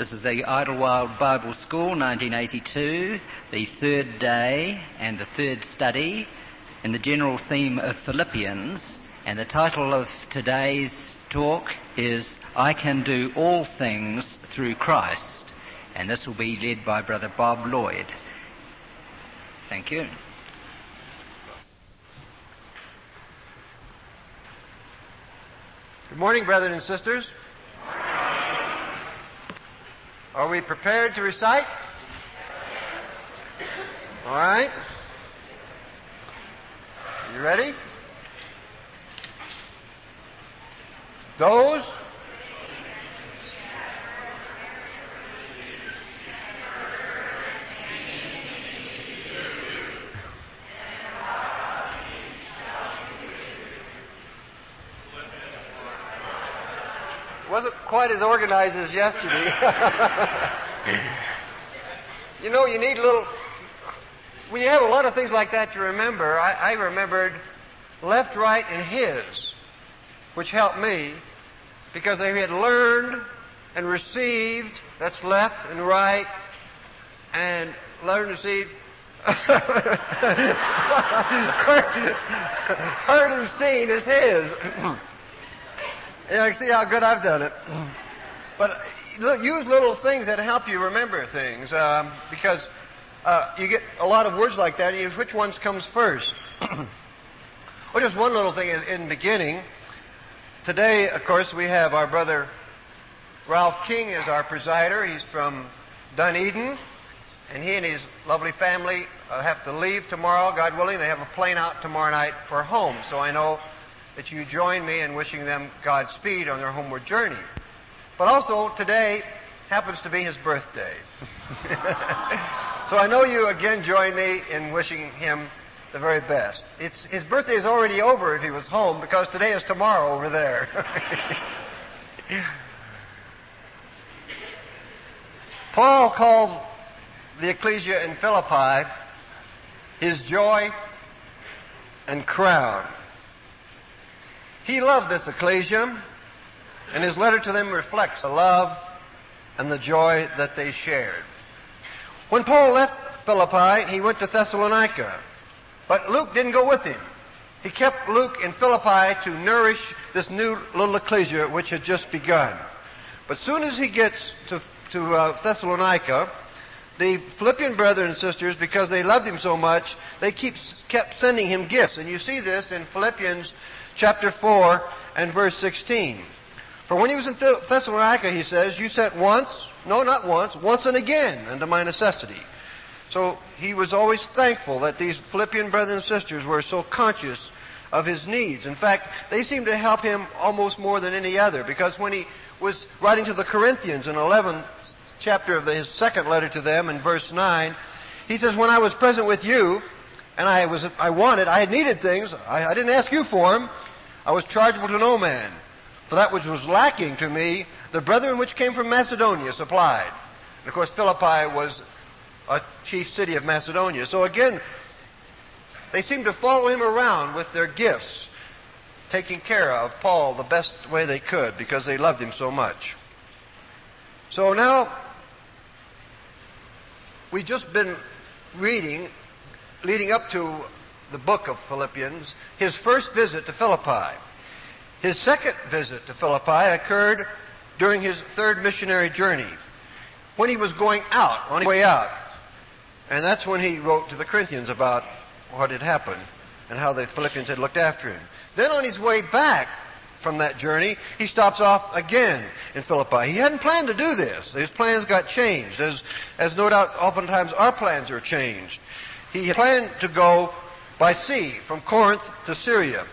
This is the Idlewild Bible School, 1982, the third day and the third study in the general theme of Philippians. And the title of today's talk is, I Can Do All Things Through Christ. And this will be led by Brother Bob Lloyd. Thank you. Good morning, brethren and sisters. Are we prepared to recite? All right. You ready? Those wasn't quite as organized as yesterday. You know, you need when you have a lot of things like that to remember, I remembered left, right, and his, which helped me because I had learned and received, that's left and right, and learned and received, heard and seen is his. Yeah, you see how good I've done it. But use little things that help you remember things, because you get a lot of words like that. Which ones comes first? Well, just one little thing in the beginning. Today, of course, we have our brother Ralph King as our presider. He's from Dunedin, and he and his lovely family have to leave tomorrow, God willing. They have a plane out tomorrow night for home. So I know that you join me in wishing them Godspeed on their homeward journey. But also, today happens to be his birthday. So I know you again join me in wishing him the very best. His birthday is already over if he was home, because today is tomorrow over there. Paul called the ecclesia in Philippi his joy and crown. He loved this ecclesia, and his letter to them reflects the love and the joy that they shared. When Paul left Philippi, he went to Thessalonica, but Luke didn't go with him. He kept Luke in Philippi to nourish this new little ecclesia which had just begun. But soon as he gets to Thessalonica, the Philippian brethren and sisters, because they loved him so much, they kept sending him gifts. And you see this in Philippians chapter 4 and verse 16. For when he was in Thessalonica, he says, you sent once and again unto my necessity. So he was always thankful that these Philippian brothers and sisters were so conscious of his needs. In fact, they seemed to help him almost more than any other, because when he was writing to the Corinthians in 11th chapter of his second letter to them in verse 9, he says, when I was present with you, and I had needed things, I didn't ask you for them, I was chargeable to no man. For that which was lacking to me, the brethren which came from Macedonia supplied. And of course, Philippi was a chief city of Macedonia. So again, they seemed to follow him around with their gifts, taking care of Paul the best way they could, because they loved him so much. So now, we've just been reading, leading up to the book of Philippians, his first visit to Philippi. His second visit to Philippi occurred during his third missionary journey, when he was going out, on his way out. And that's when he wrote to the Corinthians about what had happened and how the Philippians had looked after him. Then on his way back from that journey, he stops off again in Philippi. He hadn't planned to do this. His plans got changed, as no doubt oftentimes our plans are changed. He had planned to go by sea from Corinth to Syria.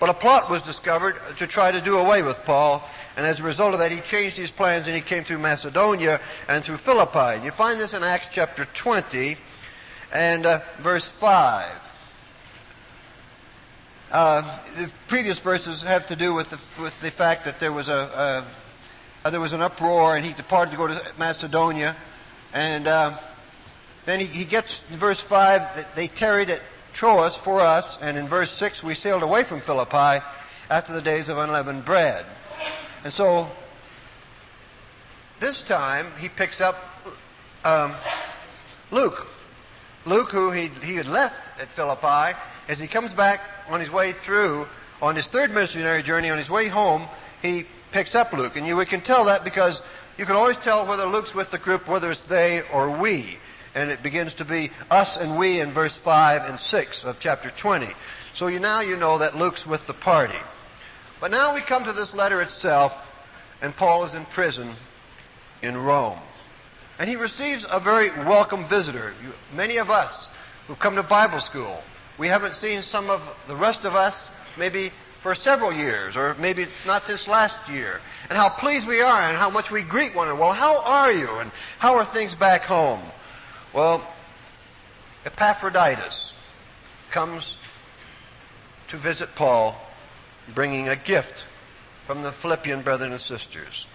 But a plot was discovered to try to do away with Paul, and as a result of that, he changed his plans and he came through Macedonia and through Philippi. And you find this in Acts chapter 20 and verse 5. The previous verses have to do with the fact that there was an uproar, and he departed to go to Macedonia, and then he gets in verse 5 that they tarried at Troas for us, and in verse 6 we sailed away from Philippi after the days of unleavened bread. And so this time he picks up Luke. Luke, who he had left at Philippi, as he comes back on his way through, on his third missionary journey, on his way home, he picks up Luke. And we can tell that because you can always tell whether Luke's with the group, whether it's they or we. And it begins to be us and we in verse 5 and 6 of chapter 20. So now you know that Luke's with the party. But now we come to this letter itself, and Paul is in prison in Rome. And he receives a very welcome visitor. Many of us who've come to Bible school, we haven't seen some of the rest of us maybe for several years, or maybe not this last year. And how pleased we are and how much we greet one another. Well, how are you? And how are things back home? Well, Epaphroditus comes to visit Paul, bringing a gift from the Philippian brethren and sisters.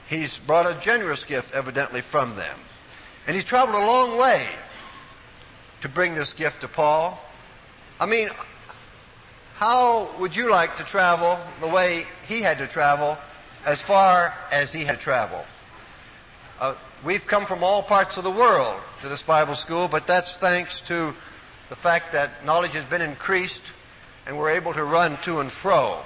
He's brought a generous gift, evidently, from them. And he's traveled a long way to bring this gift to Paul. I mean, how would you like to travel the way he had to travel, as far as he had to travel? We've come from all parts of the world to this Bible school, but that's thanks to the fact that knowledge has been increased and we're able to run to and fro.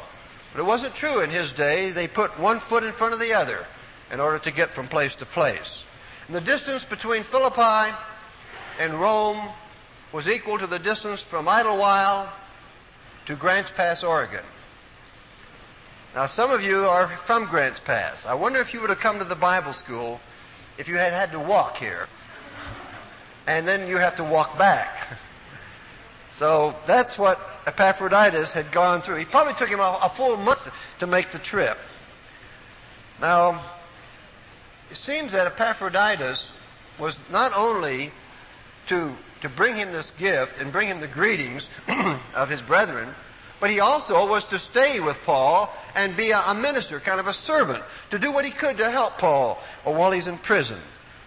But it wasn't true in his day. They put one foot in front of the other in order to get from place to place. And the distance between Philippi and Rome was equal to the distance from Idlewild to Grants Pass, Oregon. Now, some of you are from Grants Pass. I wonder if you would have come to the Bible school if you had had to walk here. And then you have to walk back. So that's what Epaphroditus had gone through. He probably took him a full month to make the trip. Now, it seems that Epaphroditus was not only to bring him this gift and bring him the greetings of his brethren, but he also was to stay with Paul and be a minister, kind of a servant, to do what he could to help Paul while he's in prison.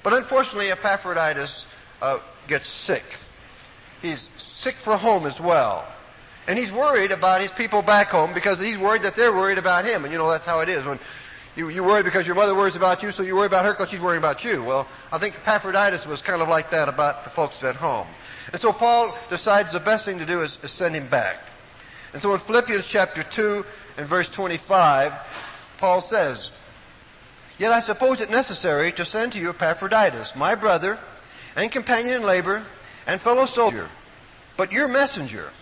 But unfortunately, Epaphroditus gets sick. He's sick for home as well. And he's worried about his people back home because he's worried that they're worried about him. And you know, that's how it is. When you worry because your mother worries about you, so you worry about her because she's worrying about you. Well, I think Epaphroditus was kind of like that about the folks at home. And so Paul decides the best thing to do is send him back. And so in Philippians chapter 2 and verse 25, Paul says, "Yet I suppose it necessary to send to you Epaphroditus, my brother and companion in labor and fellow soldier, but your messenger,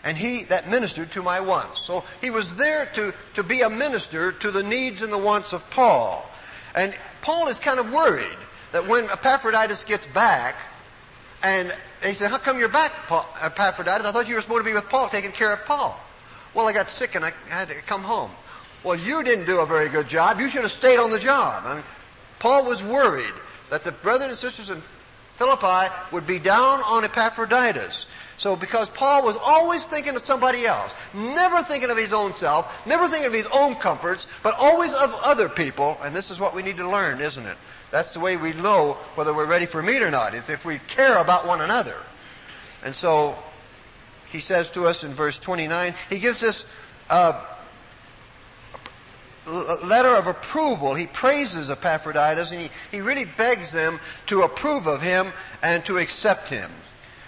and he that ministered to my wants." So he was there to be a minister to the needs and the wants of Paul. And Paul is kind of worried that when Epaphroditus gets back, and they say, "How come you're back, Epaphroditus? I thought you were supposed to be with Paul, taking care of Paul." "Well, I got sick and I had to come home." "Well, you didn't do a very good job. You should have stayed on the job." I mean, Paul was worried that the brothers and sisters in Philippi would be down on Epaphroditus. So because Paul was always thinking of somebody else, never thinking of his own self, never thinking of his own comforts, but always of other people, and this is what we need to learn, isn't it? That's the way we know whether we're ready for meat or not, is if we care about one another. And so he says to us in verse 29, he gives us a letter of approval. He praises Epaphroditus, and he really begs them to approve of him and to accept him.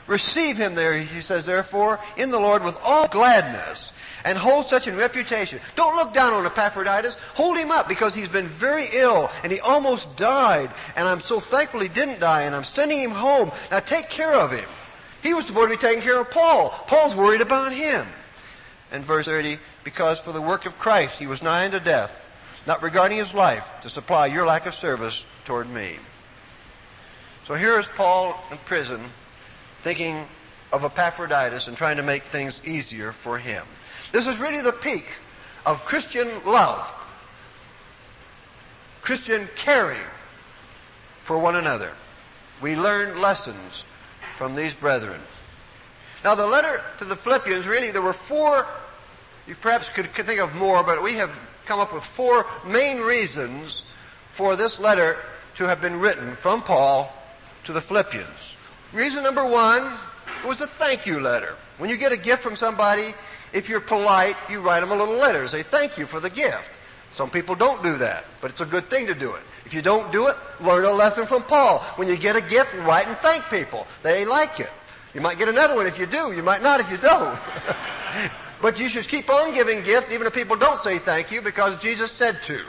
"Receive him there," he says, "therefore, in the Lord with all gladness, and hold such in reputation." Don't look down on Epaphroditus. Hold him up, because he's been very ill, and he almost died, and I'm so thankful he didn't die, and I'm sending him home. Now take care of him. He was supposed to be taking care of Paul. Paul's worried about him. And verse 30, "Because for the work of Christ he was nigh unto death, not regarding his life, to supply your lack of service toward me." So here is Paul in prison, thinking of Epaphroditus and trying to make things easier for him. This is really the peak of Christian love, Christian caring for one another. We learn lessons from these brethren. Now, the letter to the Philippians, really, there were four, you perhaps could think of more, but we have come up with four main reasons for this letter to have been written from Paul to the Philippians. Reason number one, it was a thank you letter. When you get a gift from somebody, if you're polite, you write them a little letter. Say thank you for the gift. Some people don't do that, but it's a good thing to do it. If you don't do it, learn a lesson from Paul. When you get a gift, write and thank people. They like it. You might get another one if you do. You might not if you don't. But you should keep on giving gifts even if people don't say thank you, because Jesus said to.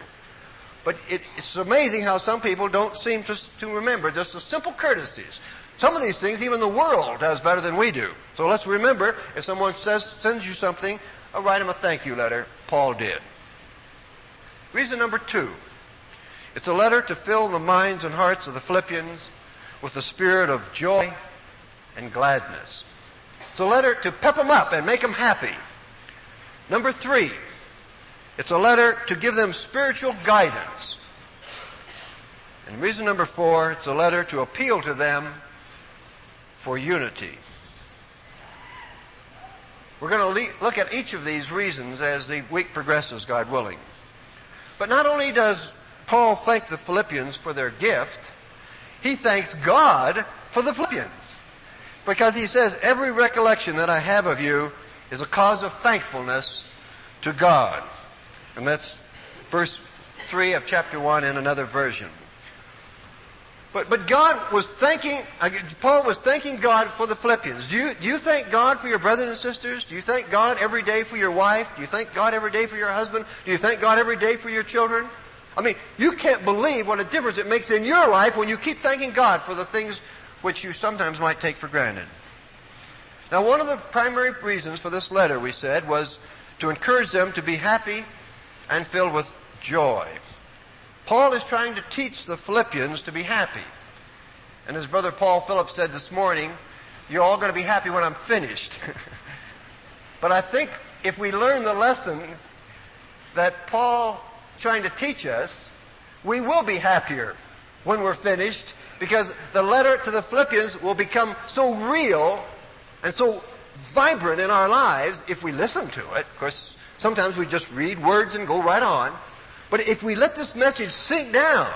But it's amazing how some people don't seem to remember just the simple courtesies. Some of these things even the world does better than we do. So let's remember, if someone sends you something, write them a thank you letter. Paul did. Reason number 2. It's a letter to fill the minds and hearts of the Philippians with the spirit of joy and gladness. It's a letter to pep them up and make them happy. Number 3. It's a letter to give them spiritual guidance. And reason number 4, it's a letter to appeal to them for unity. We're going to look at each of these reasons as the week progresses, God willing. But not only does Paul thank the Philippians for their gift, he thanks God for the Philippians. Because he says, every recollection that I have of you is a cause of thankfulness to God. And that's verse 3 of chapter 1 in another version. But Paul was thanking God for the Philippians. Do you thank God for your brothers and sisters? Do you thank God every day for your wife? Do you thank God every day for your husband? Do you thank God every day for your children? I mean, you can't believe what a difference it makes in your life when you keep thanking God for the things which you sometimes might take for granted. Now, one of the primary reasons for this letter, we said, was to encourage them to be happy and filled with joy. Paul is trying to teach the Philippians to be happy. And as Brother Paul Phillips said this morning, you're all going to be happy when I'm finished. But I think if we learn the lesson that Paul is trying to teach us, we will be happier when we're finished, because the letter to the Philippians will become so real and so vibrant in our lives if we listen to it. Of course, sometimes we just read words and go right on. But if we let this message sink down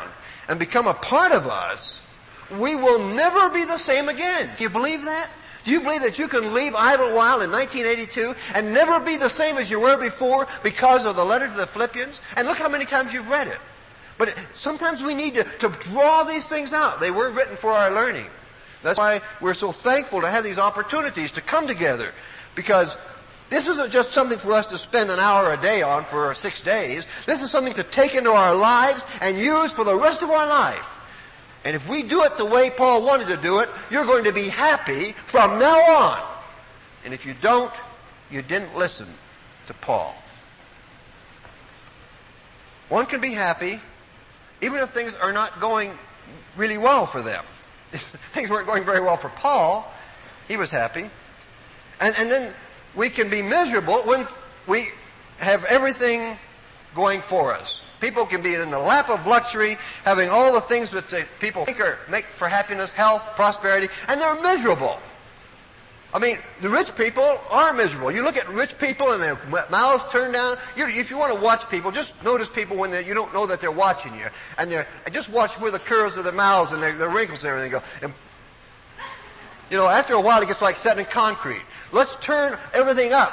and become a part of us, we will never be the same again. Do you believe that? Do you believe that you can leave Idlewild in 1982 and never be the same as you were before because of the letter to the Philippians? And look how many times you've read it. But sometimes we need to draw these things out. They were written for our learning. That's why we're so thankful to have these opportunities to come together, because this isn't just something for us to spend an hour a day on for 6 days. This is something to take into our lives and use for the rest of our life. And if we do it the way Paul wanted to do it, you're going to be happy from now on. And if you don't, you didn't listen to Paul. One can be happy even if things are not going really well for them. Things weren't going very well for Paul. He was happy. And then we can be miserable when we have everything going for us. People can be in the lap of luxury, having all the things that people think make for happiness, health, prosperity, and they're miserable. I mean, the rich people are miserable. You look at rich people and their mouths turned down. If you want to watch people, just notice people when you don't know that they're watching you. And just watch where the curves of their mouths and their wrinkles and everything go. And, after a while it gets like set in concrete. Let's turn everything up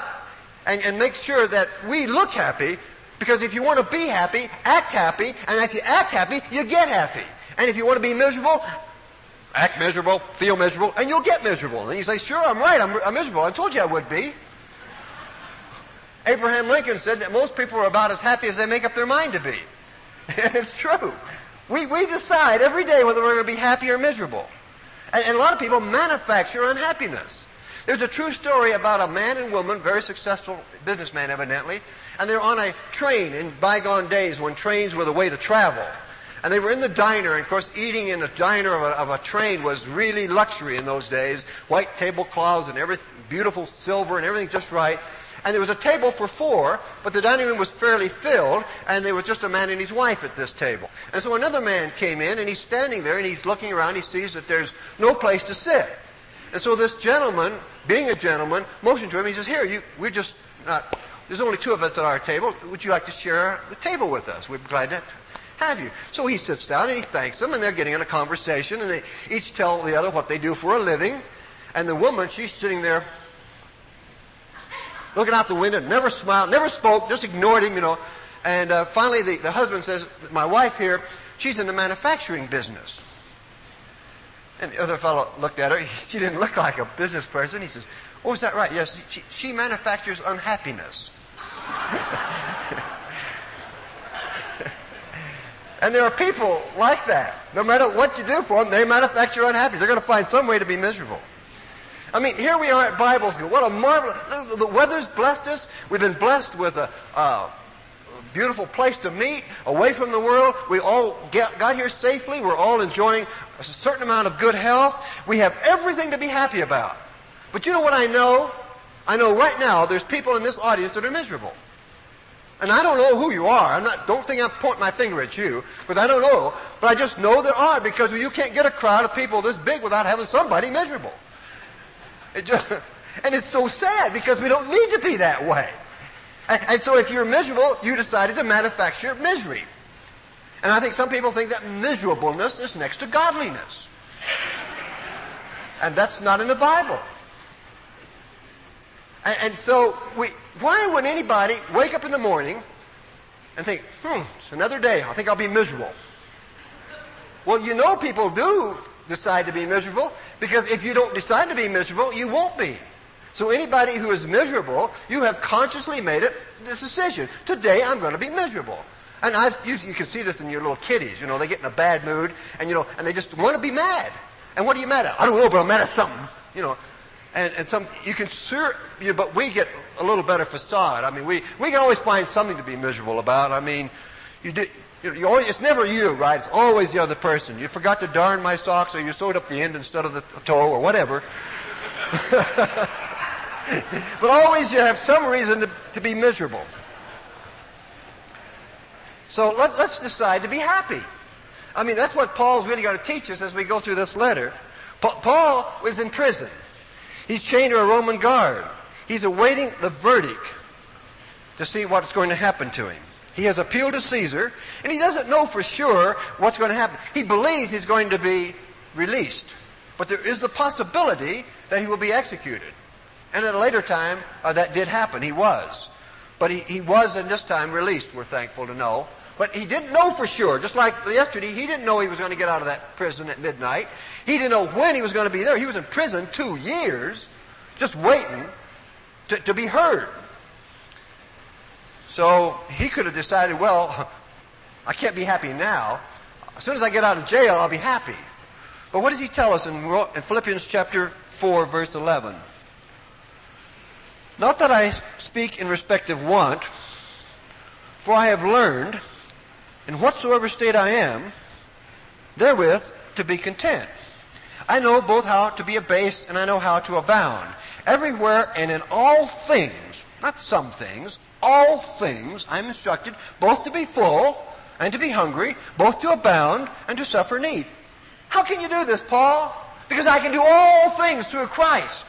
and make sure that we look happy, because if you want to be happy, act happy. And if you act happy, you get happy. And if you want to be miserable, act miserable, feel miserable, and you'll get miserable. And you say, sure, I'm right, I'm miserable. I told you I would be. Abraham Lincoln said that most people are about as happy as they make up their mind to be. And it's true. We decide every day whether we're going to be happy or miserable. And a lot of people manufacture unhappiness. There's a true story about a man and woman, very successful businessman evidently, and they're on a train in bygone days when trains were the way to travel. And they were in the diner, and of course eating in the diner of a train was really luxury in those days. White tablecloths and everything, beautiful silver and everything just right. And there was a table for 4, but the dining room was fairly filled, and there was just a man and his wife at this table. And so another man came in, and he's standing there, and he's looking around, he sees that there's no place to sit. And so this gentleman, being a gentleman, motioned to him, he says, there's only 2 of us at our table, would you like to share the table with us? We'd be glad to have you. So he sits down and he thanks them, and they're getting in a conversation, and they each tell the other what they do for a living. And the woman, she's sitting there looking out the window, never smiled, never spoke, just ignored him, And finally the husband says, my wife here, she's in the manufacturing business. And the other fellow looked at her. She didn't look like a business person. He says, oh, is that right? Yes, she manufactures unhappiness. And there are people like that. No matter what you do for them, they manufacture unhappiness. They're going to find some way to be miserable. I mean, here we are at Bible school. What a marvelous... The weather's blessed us. We've been blessed with a beautiful place to meet, away from the world. We all got here safely. We're all enjoying a certain amount of good health. We have everything to be happy about. But you know what I know? I know right now there's people in this audience that are miserable. And I don't know who you are. Don't think I'm pointing my finger at you, because I don't know. But I just know there are, because you can't get a crowd of people this big without having somebody miserable. And it's so sad, because we don't need to be that way. And so if you're miserable, you decided to manufacture misery. And I think some people think that miserableness is next to godliness. And that's not in the Bible. And so, why would anybody wake up in the morning and think, it's another day, I think I'll be miserable? Well, you know people do decide to be miserable, because if you don't decide to be miserable, you won't be. So anybody who is miserable, you have consciously made this decision. Today I'm going to be miserable. And you can see this in your little kiddies, they get in a bad mood, and they just want to be mad. And what are you mad at? I don't know, but I'm mad at something, And some, you can but we get a little better facade. I mean, we can always find something to be miserable about. I mean, it's never you, right? It's always the other person. You forgot to darn my socks, or you sewed up the end instead of the toe, or whatever. But always you have some reason to be miserable. So let's decide to be happy. I mean, that's what Paul's really going to teach us as we go through this letter. Paul was in prison. He's chained to a Roman guard. He's awaiting the verdict to see what's going to happen to him. He has appealed to Caesar, and he doesn't know for sure what's going to happen. He believes he's going to be released, but there is the possibility that he will be executed. And at a later time, that did happen. He was. But he was, in this time, released, we're thankful to know. But he didn't know for sure. Just like yesterday, he didn't know he was going to get out of that prison at midnight. He didn't know when he was going to be there. He was in prison 2 years, just waiting to be heard. So he could have decided, well, I can't be happy now. As soon as I get out of jail, I'll be happy. But what does he tell us in Philippians chapter 4, verse 11? Not that I speak in respect of want, for I have learned, in whatsoever state I am, therewith to be content. I know both how to be abased, and I know how to abound. Everywhere and in all things, not some things, all things I'm instructed, both to be full and to be hungry, both to abound and to suffer need. How can you do this, Paul? Because I can do all things through Christ,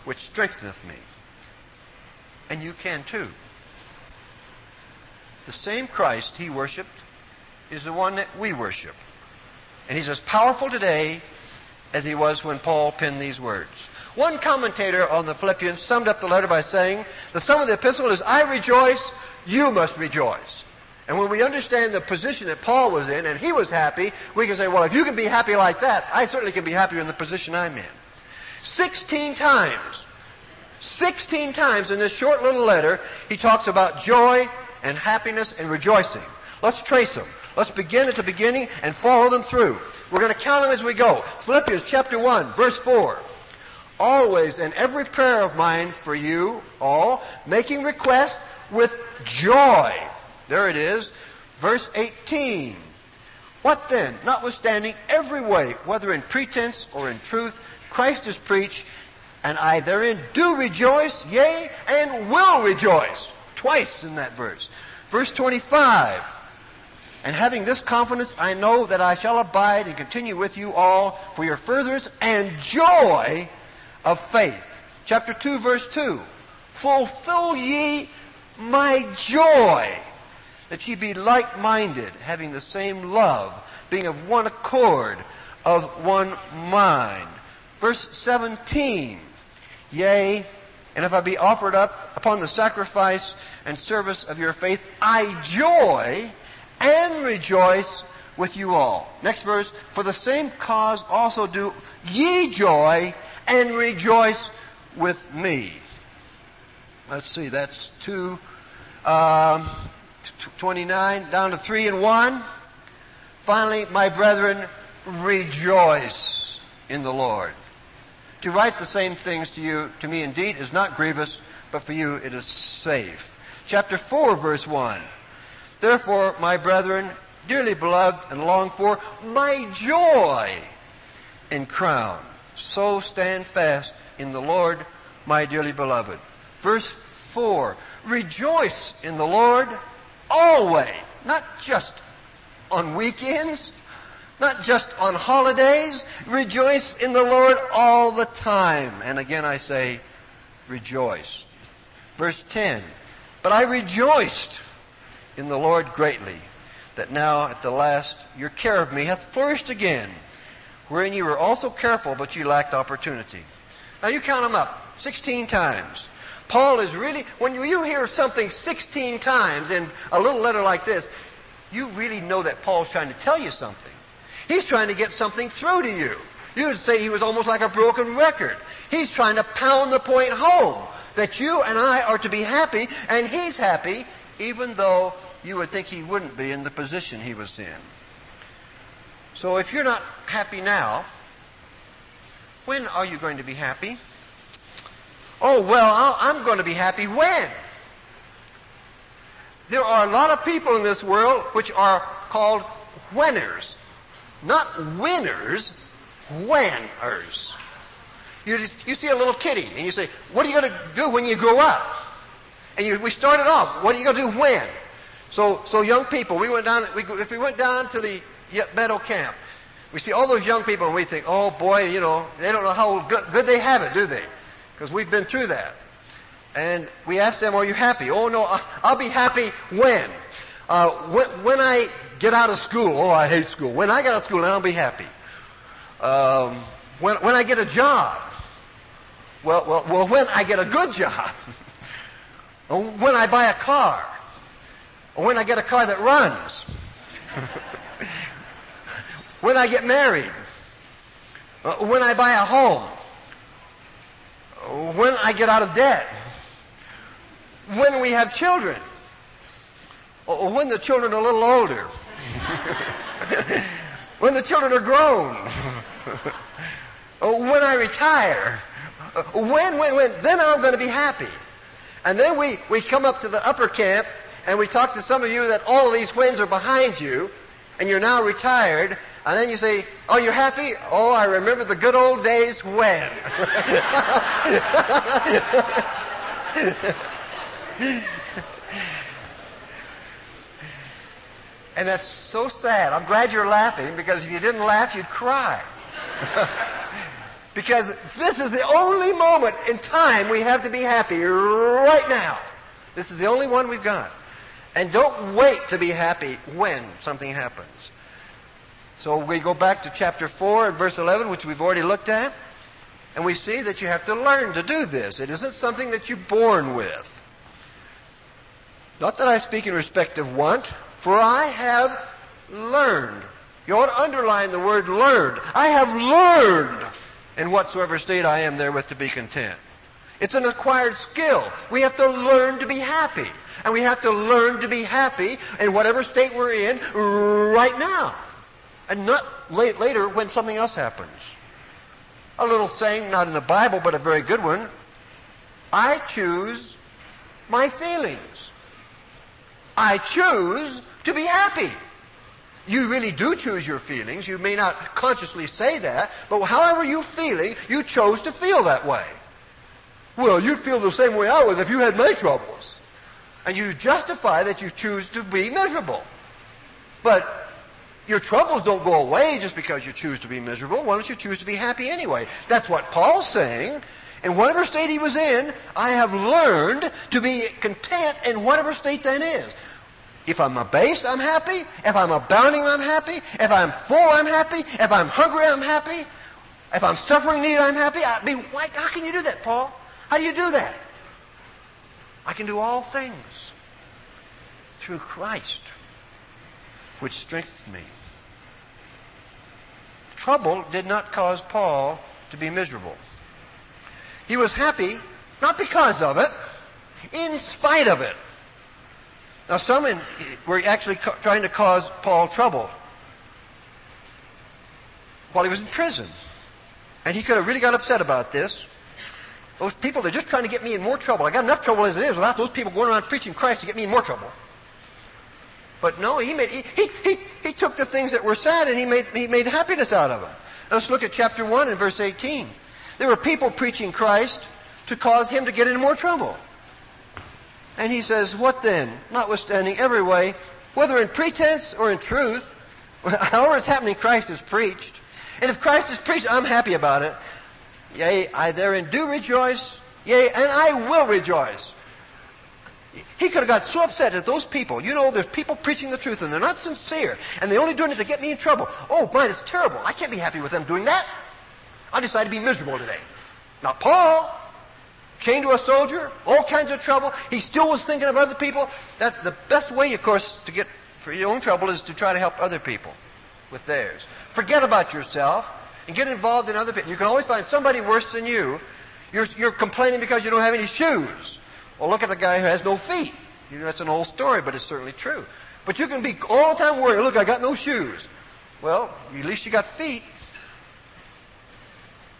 which strengtheneth me. And you can too. The same Christ he worshipped is the one that we worship. And he's as powerful today as he was when Paul penned these words. One commentator on the Philippians summed up the letter by saying, the sum of the epistle is, I rejoice, you must rejoice. And when we understand the position that Paul was in, and he was happy, we can say, well, if you can be happy like that, I certainly can be happier in the position I'm in. 16 times in this short little letter, he talks about joy and happiness and rejoicing. Let's trace them. Let's begin at the beginning and follow them through. We're going to count them as we go. Philippians chapter 1, verse 4. Always in every prayer of mine for you all, making request with joy. There it is. Verse 18. What then? Notwithstanding every way, whether in pretense or in truth, Christ is preached, and I therein do rejoice, yea, and will rejoice. Twice in that verse. Verse 25. And having this confidence, I know that I shall abide and continue with you all for your furtherance and joy of faith. Chapter 2, verse 2. Fulfill ye my joy, that ye be like-minded, having the same love, being of one accord, of one mind. Verse 17. Yea, and if I be offered up upon the sacrifice and service of your faith, I joy and rejoice with you all. Next verse, for the same cause also do ye joy and rejoice with me. Let's see, that's 2:29 down to 3:1. Finally, my brethren, rejoice in the Lord. To write the same things to me indeed, is not grievous, but for you it is safe. Chapter 4, verse 1. Therefore, my brethren, dearly beloved and longed for, my joy and crown, so stand fast in the Lord, my dearly beloved. Verse 4. Rejoice in the Lord always, not just on weekends, not just on holidays. Rejoice in the Lord all the time. And again I say, rejoice. Verse 10. But I rejoiced in the Lord greatly, that now at the last your care of me hath flourished again, wherein you were also careful, but you lacked opportunity. Now you count them up, 16 times. Paul is really, when you hear something 16 times in a little letter like this, you really know that Paul's trying to tell you something. He's trying to get something through to you. You would say he was almost like a broken record. He's trying to pound the point home that you and I are to be happy, and he's happy, even though you would think he wouldn't be in the position he was in. So if you're not happy now, when are you going to be happy? Oh, well, I'm going to be happy when? There are a lot of people in this world which are called whenners. Not winners, whenners. You see a little kitty and you say, what are you going to do when you grow up? And we started off, what are you going to do when? So young people, if we went down to the Meadow Camp, we see all those young people and we think, oh boy, they don't know how good they have it, do they? Because we've been through that. And we ask them, are you happy? Oh no, I'll be happy when? When I get out of school. Oh, I hate school. When I get out of school, then I'll be happy. When I get a job. Well, when I get a good job. When I buy a car. Or when I get a car that runs. When I get married. When I buy a home. When I get out of debt. When we have children. Or when the children are a little older. When the children are grown. When I retire. When, then I'm going to be happy. And then we come up to the upper camp and we talk to some of you that all of these whens are behind you and you're now retired. And then you say, are you happy? Oh, I remember the good old days when. And that's so sad. I'm glad you're laughing, because if you didn't laugh, you'd cry. Because this is the only moment in time we have to be happy right now. This is the only one we've got. And don't wait to be happy when something happens. So we go back to chapter 4 and verse 11, which we've already looked at. And we see that you have to learn to do this. It isn't something that you're born with. Not that I speak in respect of want, for I have learned. You ought to underline the word learned. I have learned in whatsoever state I am therewith to be content. It's an acquired skill. We have to learn to be happy. And we have to learn to be happy in whatever state we're in right now. And not later when something else happens. A little saying, not in the Bible, but a very good one. I choose my feelings. I choose to be happy. You really do choose your feelings. You may not consciously say that, but however you're feeling, you chose to feel that way. Well, you'd feel the same way I was if you had my troubles. And you justify that you choose to be miserable. But your troubles don't go away just because you choose to be miserable. Why don't you choose to be happy anyway? That's what Paul's saying. In whatever state he was in, I have learned to be content in whatever state that is. If I'm abased, I'm happy. If I'm abounding, I'm happy. If I'm full, I'm happy. If I'm hungry, I'm happy. If I'm suffering need, I'm happy. How can you do that, Paul? How do you do that? I can do all things through Christ, which strengthens me. Trouble did not cause Paul to be miserable. He was happy, not because of it, in spite of it. Now, some were actually trying to cause Paul trouble while he was in prison. And he could have really got upset about this. Those people, they're just trying to get me in more trouble. I got enough trouble as it is without those people going around preaching Christ to get me in more trouble. But no, he took the things that were sad and he made happiness out of them. Let's look at chapter 1 and verse 18. There were people preaching Christ to cause him to get into more trouble. And he says, what then? Notwithstanding every way, whether in pretense or in truth, however it's happening, Christ is preached. And if Christ is preached, I'm happy about it. Yea, I therein do rejoice. Yea, and I will rejoice. He could have got so upset at those people. You know, there's people preaching the truth and they're not sincere. And they're only doing it to get me in trouble. Oh, man, it's terrible. I can't be happy with them doing that. I decided to be miserable today. Now, Paul, chained to a soldier, all kinds of trouble. He still was thinking of other people. That's the best way, of course, to get for your own trouble is to try to help other people with theirs. Forget about yourself and get involved in other people. You can always find somebody worse than you. You're complaining because you don't have any shoes. Well, look at the guy who has no feet. You know, that's an old story, but it's certainly true. But you can be all the time worried, look, I got no shoes. Well, at least you got feet.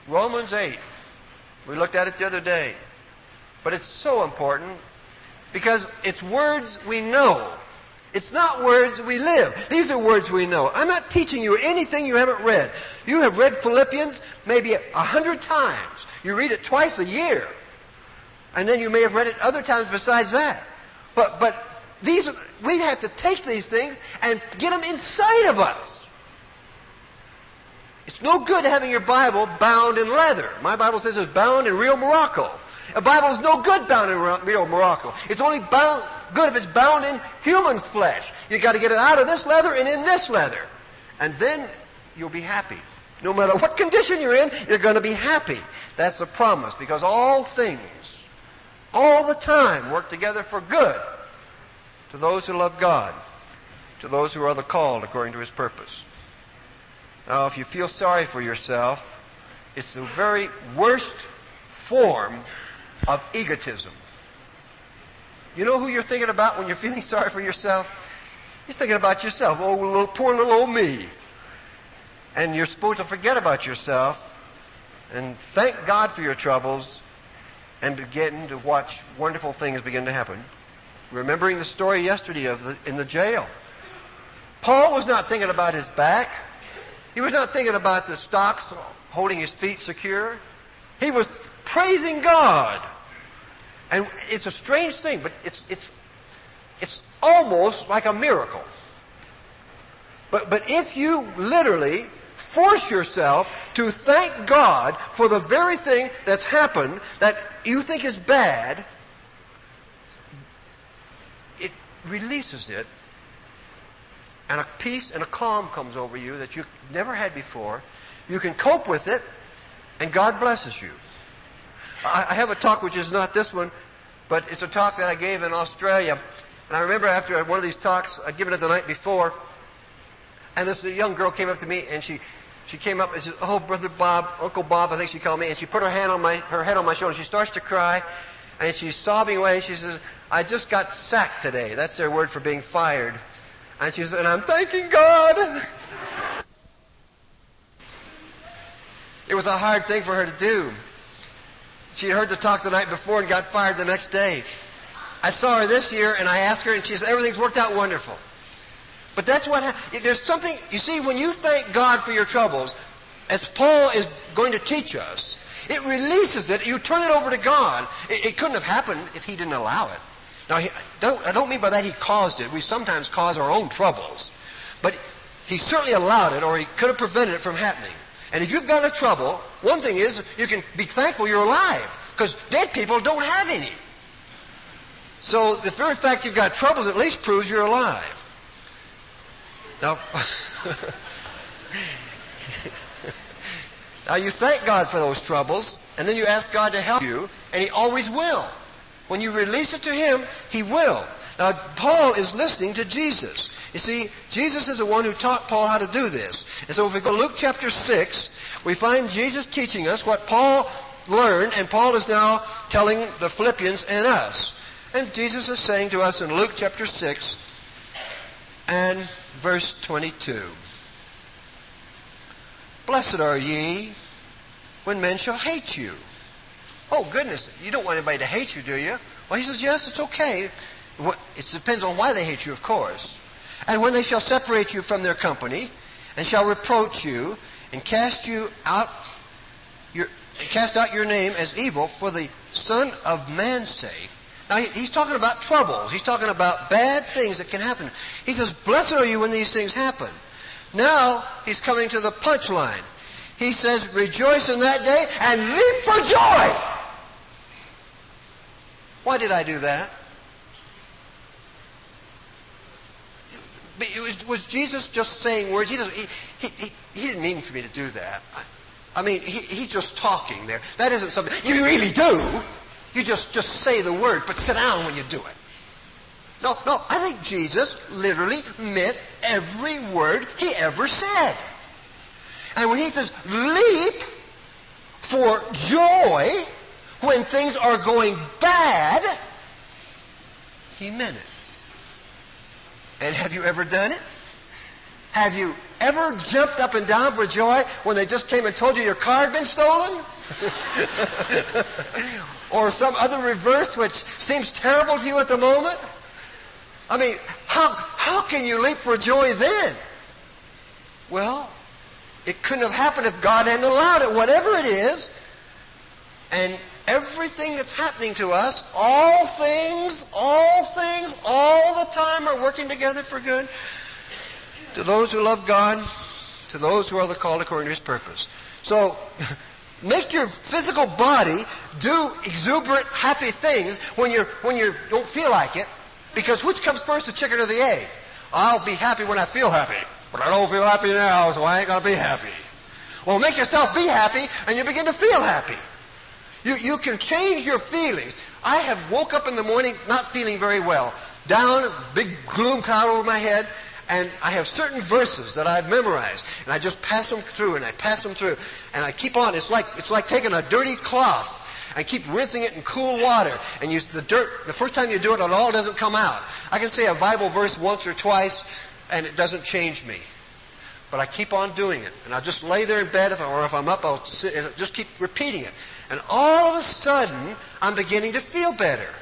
Romans 8. We looked at it the other day. But it's so important because it's words we know. It's not words we live. These are words we know. I'm not teaching you anything you haven't read. You have read Philippians maybe 100 times. You read it twice a year. And then you may have read it other times besides that. But we have to take these things and get them inside of us. It's no good having your Bible bound in leather. My Bible says it's bound in real Morocco. A Bible is no good bound in real Morocco. It's only good if it's bound in human's flesh. You've got to get it out of this leather and in this leather. And then you'll be happy. No matter what condition you're in, you're going to be happy. That's the promise, because all things, all the time, work together for good to those who love God, to those who are the called according to His purpose. Now, if you feel sorry for yourself, it's the very worst form of egotism. You know who you're thinking about when you're feeling sorry for yourself? You're thinking about yourself. Oh, poor little old me. And you're supposed to forget about yourself and thank God for your troubles and begin to watch wonderful things begin to happen. Remembering the story yesterday in the jail. Paul was not thinking about his back. He was not thinking about the stocks holding his feet secure. He was praising God. And it's a strange thing, but it's almost like a miracle. But if you literally force yourself to thank God for the very thing that's happened that you think is bad, it releases it, and a peace and a calm comes over you that you never had before. You can cope with it, and God blesses you. I have a talk which is not this one, but it's a talk that I gave in Australia. And I remember after one of these talks, I'd given it the night before, and this young girl came up to me, and she came up and said, "Oh, Brother Bob, Uncle Bob," I think she called me, and she put her head on my shoulder, and she starts to cry, and she's sobbing away. She says, "I just got sacked today." That's their word for being fired. And she says, "And I'm thanking God." It was a hard thing for her to do. She had heard the talk the night before and got fired the next day. I saw her this year, and I asked her, and she said, "Everything's worked out wonderful." But that's what there's something, you see, when you thank God for your troubles, as Paul is going to teach us, it releases it. You turn it over to God. It couldn't have happened if He didn't allow it. Now, I don't mean by that He caused it. We sometimes cause our own troubles. But He certainly allowed it, or He could have prevented it from happening. And if you've got a trouble, one thing is you can be thankful you're alive, because dead people don't have any. So the very fact you've got troubles at least proves you're alive. Now, now you thank God for those troubles, and then you ask God to help you, and He always will. When you release it to Him, He will. Now, Paul is listening to Jesus. You see, Jesus is the one who taught Paul how to do this. And so if we go to Luke chapter 6, we find Jesus teaching us what Paul learned, and Paul is now telling the Philippians and us. And Jesus is saying to us in Luke chapter 6 and verse 22, "Blessed are ye when men shall hate you." Oh, goodness, you don't want anybody to hate you, do you? Well, he says, yes, it's okay. It depends on why they hate you, of course. "And when they shall separate you from their company, and shall reproach you, and cast out your name as evil for the Son of Man's sake." Now, he's talking about troubles. He's talking about bad things that can happen. He says, "Blessed are you when these things happen." Now, he's coming to the punchline. He says, "Rejoice in that day and leap for joy." Why did I do that? Was Jesus just saying words? He didn't mean for me to do that. I mean, he's just talking there. That isn't something you really do. You just say the word, but sit down when you do it. No, I think Jesus literally meant every word He ever said. And when He says, leap for joy when things are going bad, He meant it. And have you ever done it? Have you ever jumped up and down for joy when they just came and told you your car had been stolen? Or some other reverse which seems terrible to you at the moment? I mean, how can you leap for joy then? Well, it couldn't have happened if God hadn't allowed it. Whatever it is, and everything that's happening to us, all things, all the time are working together for good to those who love God, to those who are the called according to His purpose. So, make your physical body do exuberant, happy things when you don't feel like it. Because which comes first, the chicken or the egg? I'll be happy when I feel happy. But I don't feel happy now, so I ain't going to be happy. Well, make yourself be happy, and you begin to feel happy. You can change your feelings. I have woke up in the morning not feeling very well. Down, a big gloom cloud over my head, and I have certain verses that I've memorized, and I just pass them through, and I pass them through, and I keep on. It's like taking a dirty cloth and keep rinsing it in cool water, and the first time you do it, it all doesn't come out. I can say a Bible verse once or twice, and it doesn't change me. But I keep on doing it, and I'll just lay there in bed, or if I'm up, I'll just keep repeating it. And all of a sudden, I'm beginning to feel better.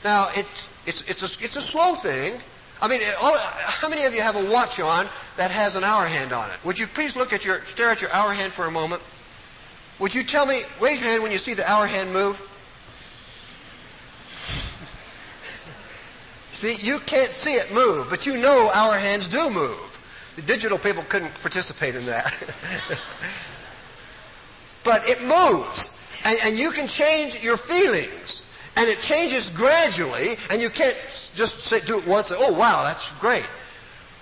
Now, it's a slow thing. I mean, how many of you have a watch on that has an hour hand on it? Would you please stare at your hour hand for a moment? Would you tell me, raise your hand when you see the hour hand move? See, you can't see it move, but you know hour hands do move. The digital people couldn't participate in that. But it moves. And you can change your feelings. And it changes gradually. And you can't just do it once and, oh, wow, that's great.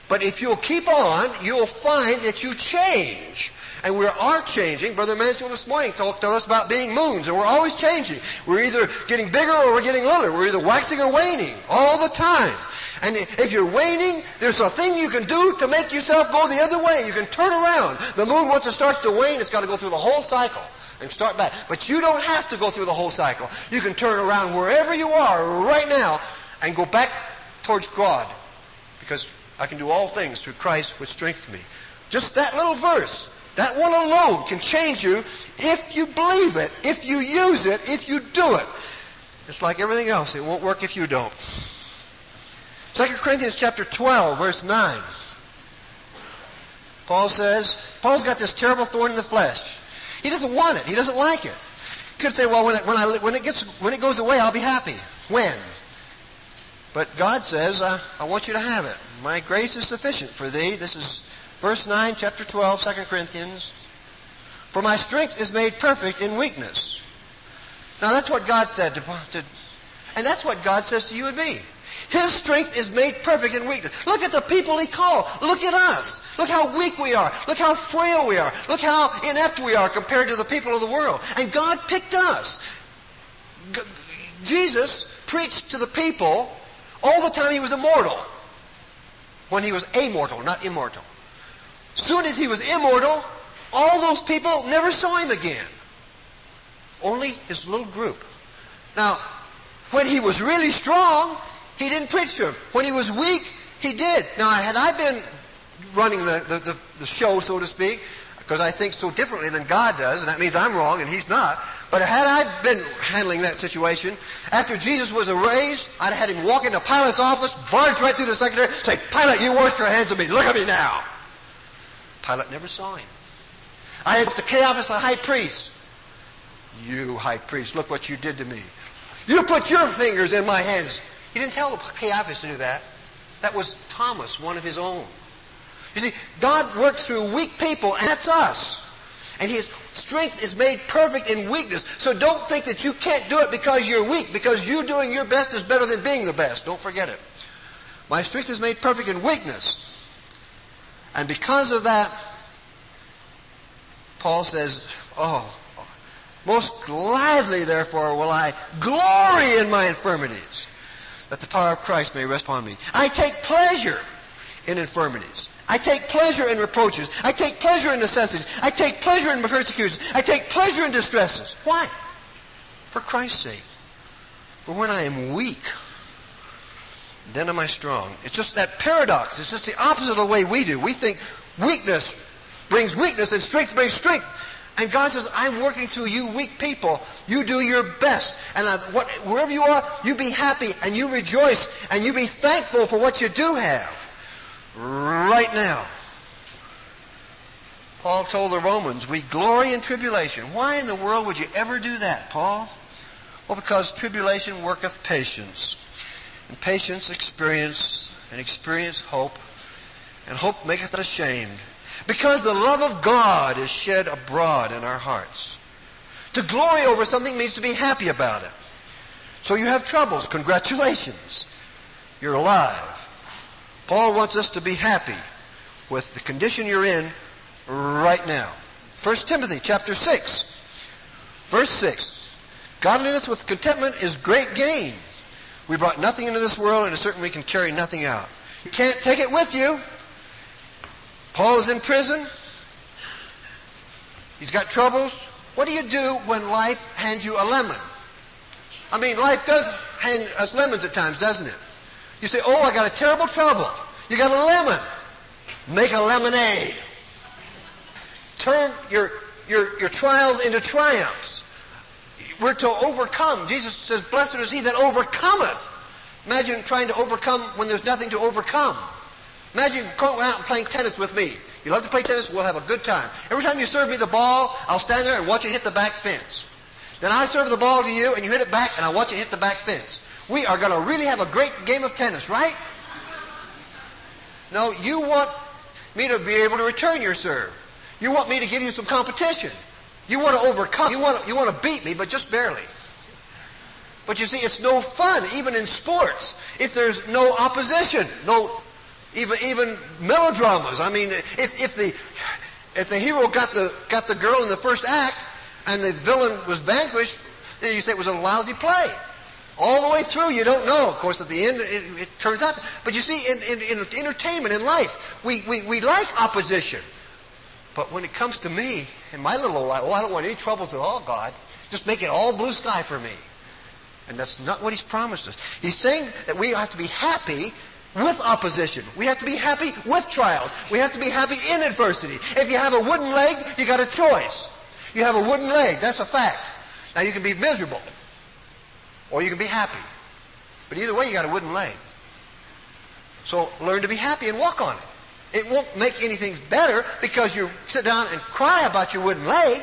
But if you'll keep on, you'll find that you change. And we are changing. Brother Mansfield this morning talked to us about being moons. And we're always changing. We're either getting bigger or we're getting littler. We're either waxing or waning all the time. And if you're waning, there's a thing you can do to make yourself go the other way. You can turn around. The moon, once it starts to wane, it's got to go through the whole cycle and start back. But you don't have to go through the whole cycle. You can turn around wherever you are right now and go back towards God. Because I can do all things through Christ which strengthens me. Just that little verse, that one alone can change you if you believe it, if you use it, if you do it. It's like everything else. It won't work if you don't. 2 Corinthians chapter 12, verse 9. Paul's got this terrible thorn in the flesh. He doesn't want it. He doesn't like it. He could say, well, when it goes away, I'll be happy. When? But God says, I want you to have it. My grace is sufficient for thee. This is verse 9, chapter 12, 2 Corinthians. For my strength is made perfect in weakness. Now that's what God said and that's what God says to you and me. His strength is made perfect in weakness. Look at the people He called. Look at us. Look how weak we are. Look how frail we are. Look how inept we are compared to the people of the world. And God picked us. Jesus preached to the people all the time he was immortal. When he was amortal, not immortal. Soon as he was immortal, all those people never saw him again. Only his little group. Now, when he was really strong, he didn't preach to him. When he was weak, he did. Now, had I been running the show, so to speak, because I think so differently than God does, and that means I'm wrong and he's not. But had I been handling that situation, after Jesus was raised, I'd have had him walk into Pilate's office, barge right through the secretary, say, "Pilate, you washed your hands of me. Look at me now." Pilate never saw him. I had to Caiaphas, the high priest. "You, high priest, look what you did to me. You put your fingers in my hands." He didn't tell Caiaphas to do that. That was Thomas, one of his own. You see, God works through weak people, and that's us. And his strength is made perfect in weakness. So don't think that you can't do it because you're weak, because you doing your best is better than being the best. Don't forget it. My strength is made perfect in weakness. And because of that, Paul says, most gladly, therefore, will I glory in my infirmities, that the power of Christ may rest upon me. I take pleasure in infirmities. I take pleasure in reproaches. I take pleasure in necessities. I take pleasure in persecutions. I take pleasure in distresses. Why? For Christ's sake. For when I am weak, then am I strong. It's just that paradox. It's just the opposite of the way we do. We think weakness brings weakness and strength brings strength. And God says, I'm working through you weak people. You do your best. And wherever you are, you be happy and you rejoice and you be thankful for what you do have. Right now. Paul told the Romans, we glory in tribulation. Why in the world would you ever do that, Paul? Well, because tribulation worketh patience. And patience experience, and experience hope. And hope maketh not ashamed. Because the love of God is shed abroad in our hearts. To glory over something means to be happy about it. So you have troubles. Congratulations. You're alive. Paul wants us to be happy with the condition you're in right now. 1 Timothy chapter 6, verse 6. Godliness with contentment is great gain. We brought nothing into this world, and certainly we can carry nothing out. You can't take it with you. Paul is in prison. He's got troubles. What do you do when life hands you a lemon? I mean, life does hand us lemons at times, doesn't it? You say, oh, I got a terrible trouble. You got a lemon. Make a lemonade. Turn your trials into triumphs. We're to overcome. Jesus says, blessed is he that overcometh. Imagine trying to overcome when there's nothing to overcome. Imagine going out and playing tennis with me. You love to play tennis? We'll have a good time. Every time you serve me the ball, I'll stand there and watch you hit the back fence. Then I serve the ball to you and you hit it back and I watch you hit the back fence. We are going to really have a great game of tennis, right? No, you want me to be able to return your serve. You want me to give you some competition. You want to overcome. You want to beat me, but just barely. But you see, it's no fun, even in sports, if there's no opposition, even melodramas. I mean, if the hero got the girl in the first act and the villain was vanquished, then you say it was a lousy play. All the way through, you don't know. Of course, at the end, it turns out. But you see, in entertainment, in life, we like opposition. But when it comes to me, in my little life, I don't want any troubles at all, God. Just make it all blue sky for me. And that's not what he's promised us. He's saying that we have to be happy with opposition. We have to be happy with trials. We have to be happy in adversity. If you have a wooden leg, you got a choice. You have a wooden leg. That's a fact. Now, you can be miserable. Or you can be happy. But either way, you got a wooden leg. So learn to be happy and walk on it. It won't make anything better because you sit down and cry about your wooden leg.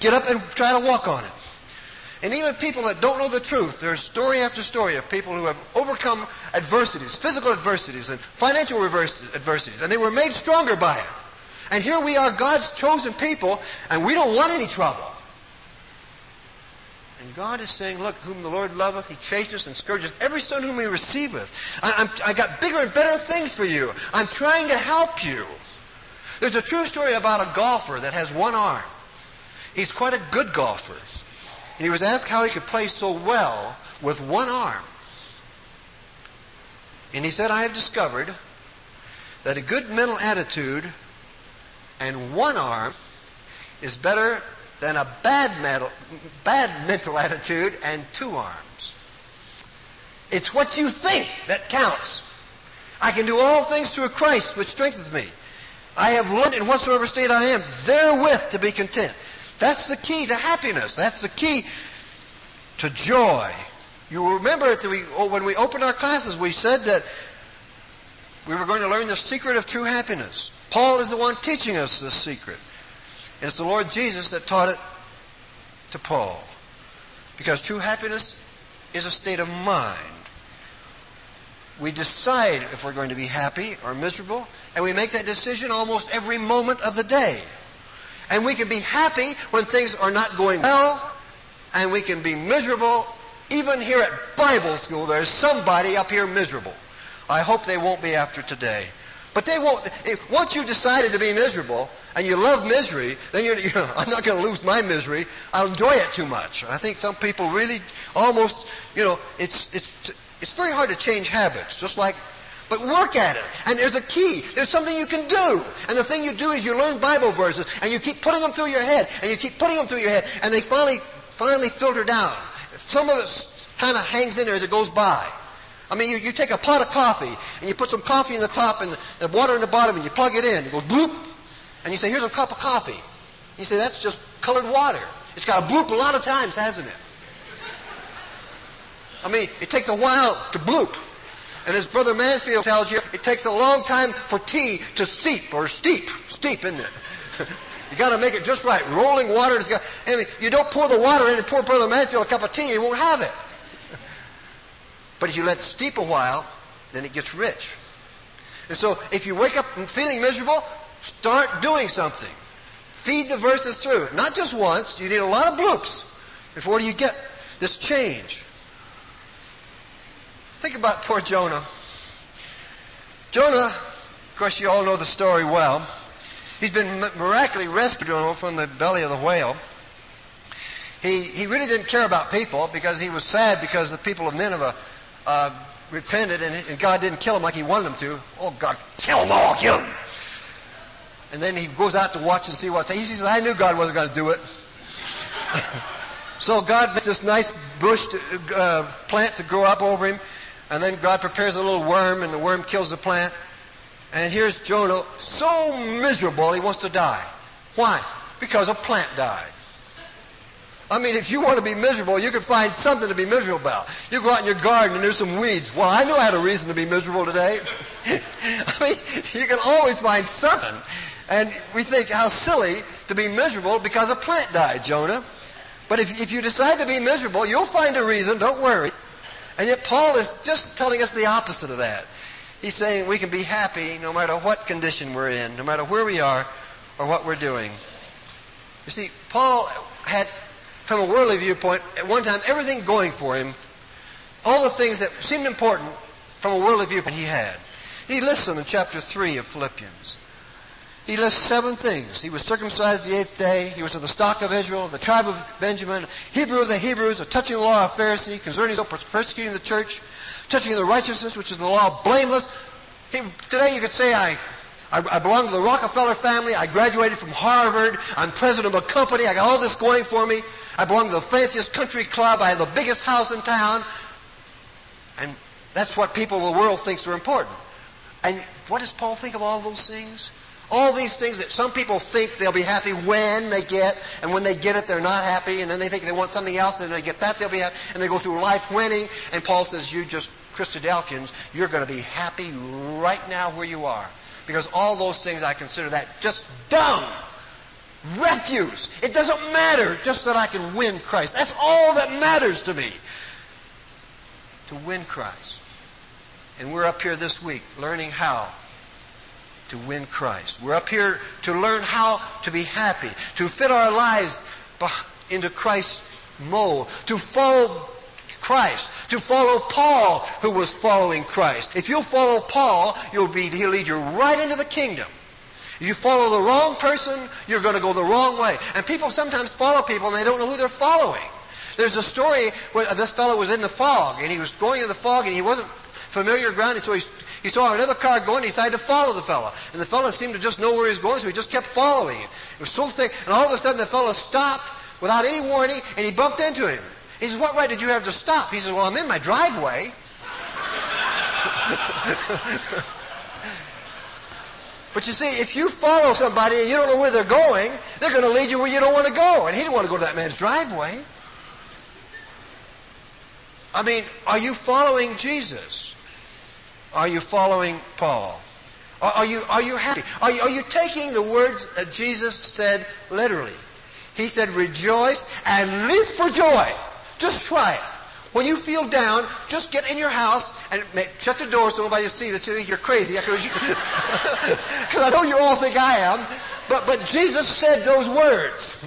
Get up and try to walk on it. And even people that don't know the truth, there's story after story of people who have overcome adversities, physical adversities and financial adversities, and they were made stronger by it. And here we are, God's chosen people, and we don't want any trouble. And God is saying, look, whom the Lord loveth, he chasteneth and scourgeth every son whom he receiveth. I got bigger and better things for you. I'm trying to help you. There's a true story about a golfer that has one arm. He's quite a good golfer. And he was asked how he could play so well with one arm. And he said, I have discovered that a good mental attitude and one arm is better than a bad mental attitude and two arms. It's what you think that counts. I can do all things through Christ which strengthens me. I have learned in whatsoever state I am, therewith to be content. That's the key to happiness. That's the key to joy. You remember when we opened our classes, we said that we were going to learn the secret of true happiness. Paul is the one teaching us this secret. And it's the Lord Jesus that taught it to Paul. Because true happiness is a state of mind. We decide if we're going to be happy or miserable, and we make that decision almost every moment of the day. And we can be happy when things are not going well, and we can be miserable. Even here at Bible school, there's somebody up here miserable. I hope they won't be after today. But they won't. Once you decided to be miserable, and you love misery, then I'm not going to lose my misery. I'll enjoy it too much. I think some people really almost, it's very hard to change habits, but work at it. And there's a key. There's something you can do. And the thing you do is you learn Bible verses, and you keep putting them through your head, and you keep putting them through your head, and they finally filter down. Some of it kind of hangs in there as it goes by. I mean, you take a pot of coffee, and you put some coffee in the top and the water in the bottom, and you plug it in. It goes bloop. And you say, here's a cup of coffee. And you say, that's just colored water. It's got a bloop a lot of times, hasn't it? I mean, it takes a while to bloop. And as Brother Mansfield tells you, it takes a long time for tea to seep, or steep. Steep, isn't it? You got to make it just right. Rolling water. You don't pour the water in and pour Brother Mansfield a cup of tea, you won't have it. But if you let it steep a while, then it gets rich. And so if you wake up feeling miserable, start doing something. Feed the verses through. Not just once. You need a lot of bloops before you get this change. Think about poor Jonah. Jonah, of course, you all know the story well. He's been miraculously rescued from the belly of the whale. He really didn't care about people because he was sad because the people of Nineveh repented and God didn't kill them like he wanted them to. Oh, God, kill them all, kill them. And then he goes out to watch and see what's. He says, I knew God wasn't going to do it. So God makes this nice bush plant to grow up over him. And then God prepares a little worm, and the worm kills the plant. And here's Jonah, so miserable he wants to die. Why? Because a plant died. I mean, if you want to be miserable, you can find something to be miserable about. You go out in your garden and there's some weeds. Well, I knew I had a reason to be miserable today. I mean, you can always find something. And we think how silly to be miserable because a plant died, Jonah. But if you decide to be miserable, you'll find a reason, don't worry. And yet Paul is just telling us the opposite of that. He's saying we can be happy no matter what condition we're in, no matter where we are or what we're doing. You see, Paul had, from a worldly viewpoint, at one time everything going for him, all the things that seemed important from a worldly viewpoint he had. He lists them in chapter 3 of Philippians. He lists 7 things. He was circumcised the 8th day. He was of the stock of Israel, the tribe of Benjamin, Hebrew of the Hebrews, touching the law of Pharisee, concerning persecuting the church, touching the righteousness, which is the law, blameless. Today you could say, I belong to the Rockefeller family. I graduated from Harvard. I'm president of a company. I got all this going for me. I belong to the fanciest country club. I have the biggest house in town. And that's what people in the world thinks are important. And what does Paul think of all those things? All these things that some people think they'll be happy when they get, and when they get it, they're not happy, and then they think they want something else, and then they get that, they'll be happy, and they go through life winning. And Paul says, you just Christadelphians, you're going to be happy right now where you are. Because all those things, I consider that just dung, refuse. It doesn't matter, just that I can win Christ. That's all that matters to me, to win Christ. And we're up here this week learning how to win Christ. We're up here to learn how to be happy, to fit our lives into Christ's mold, to follow Christ, to follow Paul, who was following Christ. If you'll follow Paul, he'll lead you right into the kingdom. If you follow the wrong person, you're going to go the wrong way. And people sometimes follow people and they don't know who they're following. There's a story where this fellow was in the fog, and he was going in the fog, and he wasn't familiar ground, and so he saw another car going, and he decided to follow the fellow. And the fellow seemed to just know where he was going, so he just kept following him. It was so thick, and all of a sudden the fellow stopped without any warning, and he bumped into him. He says, "What right did you have to stop?" He says, "Well, I'm in my driveway." But you see, if you follow somebody and you don't know where they're going, they're going to lead you where you don't want to go. And he didn't want to go to that man's driveway. I mean, are you following Jesus? Are you following Paul? Are you happy? Are you taking the words that Jesus said literally? He said, "Rejoice and leap for joy." Just try it. When you feel down, just get in your house and shut the door so nobody will see that you think you're crazy. Because I know you all think I am. But Jesus said those words.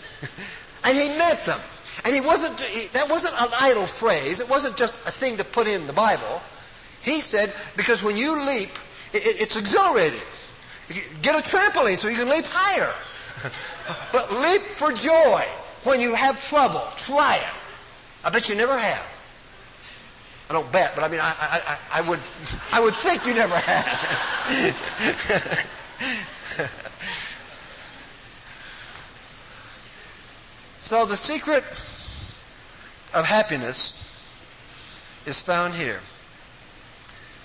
And he meant them. And that wasn't an idle phrase. It wasn't just a thing to put in the Bible. He said, because when you leap, it's exhilarating. Get a trampoline so you can leap higher. But leap for joy when you have trouble. Try it. I bet you never have. I don't bet, but I mean, I would think you never have. So the secret of happiness is found here.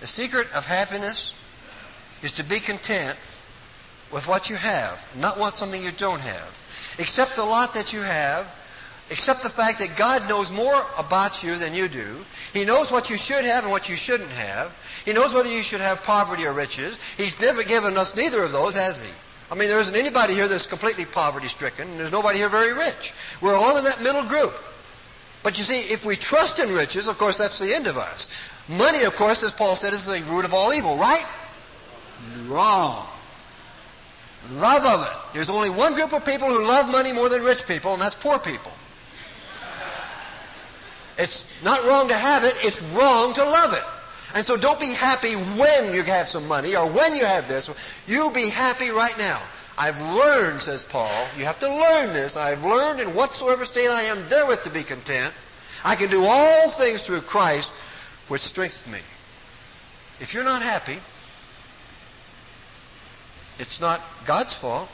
The secret of happiness is to be content with what you have, not want something you don't have. Accept the lot that you have. Accept the fact that God knows more about you than you do. He knows what you should have and what you shouldn't have. He knows whether you should have poverty or riches. He's never given us neither of those, has He? I mean, there isn't anybody here that's completely poverty-stricken, and there's nobody here very rich. We're all in that middle group. But you see, if we trust in riches, of course, that's the end of us. Money, of course, as Paul said, is the root of all evil, right? Wrong. Love of it. There's only one group of people who love money more than rich people, and that's poor people. It's not wrong to have it, it's wrong to love it. And so don't be happy when you have some money or when you have this. You be happy right now. I've learned, says Paul, you have to learn this. I've learned in whatsoever state I am therewith to be content. I can do all things through Christ which strengthens me. If you're not happy, it's not God's fault.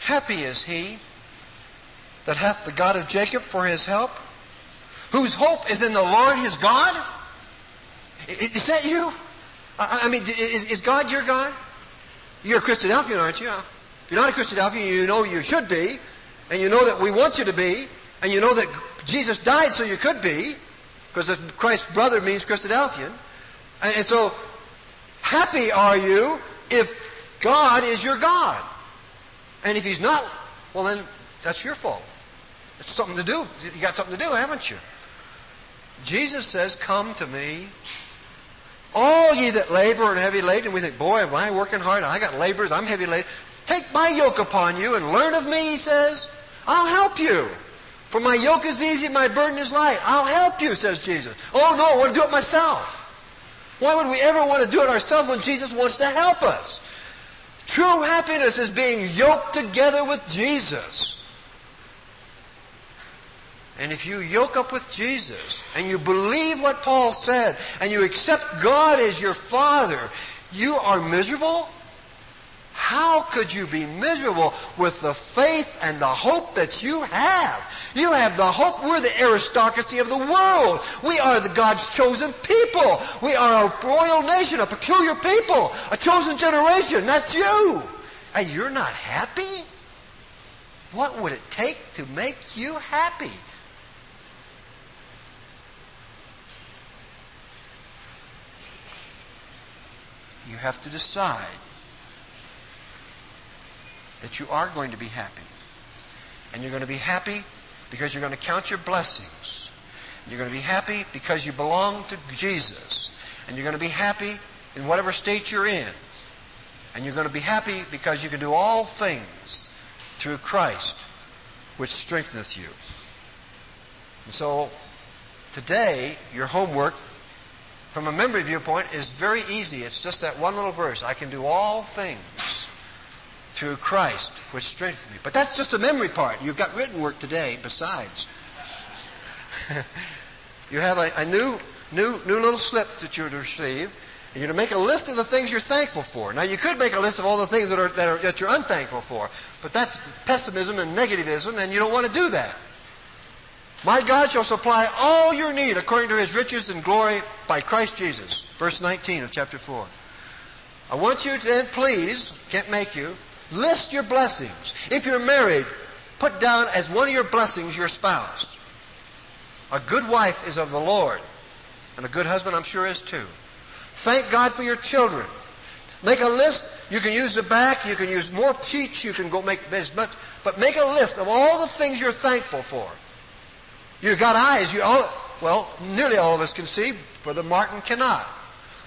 Happy is he that hath the God of Jacob for his help, whose hope is in the Lord his God. Is that you? I mean, is God your God? You're a Christadelphian, aren't you? If you're not a Christadelphian, you know you should be, and you know that we want you to be, and you know that Jesus died so you could be, because Christ's brother means Christadelphian. And so, happy are you if God is your God. And if he's not, well then, that's your fault. It's something to do. You got something to do, haven't you? Jesus says, "Come to me, all ye that labor and heavy laden." And we think, boy, am I working hard? I got laborers, I'm heavy laden. "Take my yoke upon you and learn of me," he says. "I'll help you. For my yoke is easy and my burden is light." I'll help you, says Jesus. Oh no, I want to do it myself. Why would we ever want to do it ourselves when Jesus wants to help us? True happiness is being yoked together with Jesus. And if you yoke up with Jesus, and you believe what Paul said, and you accept God as your Father, you are miserable? How could you be miserable with the faith and the hope that you have? You have the hope. We're the aristocracy of the world. We are God's chosen people. We are a royal nation, a peculiar people, a chosen generation. That's you. And you're not happy? What would it take to make you happy? You have to decide that you are going to be happy. And you're going to be happy because you're going to count your blessings. You're going to be happy because you belong to Jesus. And you're going to be happy in whatever state you're in. And you're going to be happy because you can do all things through Christ, which strengtheneth you. And so, today, your homework, from a memory viewpoint, is very easy. It's just that one little verse. I can do all things through Christ, which strengthens me. But that's just the memory part. You've got written work today besides. You have a new little slip that you're to receive. And you're to make a list of the things you're thankful for. Now, you could make a list of all the things that you're unthankful for, but that's pessimism and negativism, and you don't want to do that. My God shall supply all your need according to His riches and glory by Christ Jesus. Verse 19 of chapter 4. I want you to then, please, can't make you, list your blessings. If you're married, put down as one of your blessings your spouse. A good wife is of the Lord, and a good husband, I'm sure, is too. Thank God for your children. Make a list. You can use the back. You can use more sheets. You can go make as much. But make a list of all the things you're thankful for. You've got eyes. Well, nearly all of us can see. Brother Martin cannot.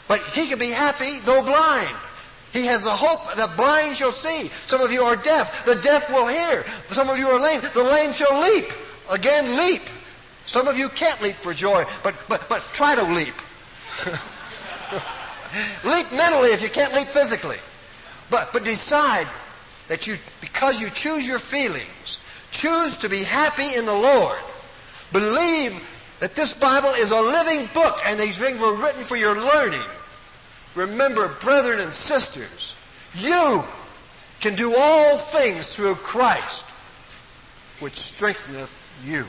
But he can be happy though blind. He has the hope that blind shall see. Some of you are deaf. The deaf will hear. Some of you are lame. The lame shall leap. Again, leap. Some of you can't leap for joy, but try to leap. Leap mentally if you can't leap physically. But decide that because you choose your feelings, choose to be happy in the Lord. Believe that this Bible is a living book and these things were written for your learning. Remember, brethren and sisters, you can do all things through Christ, which strengtheneth you.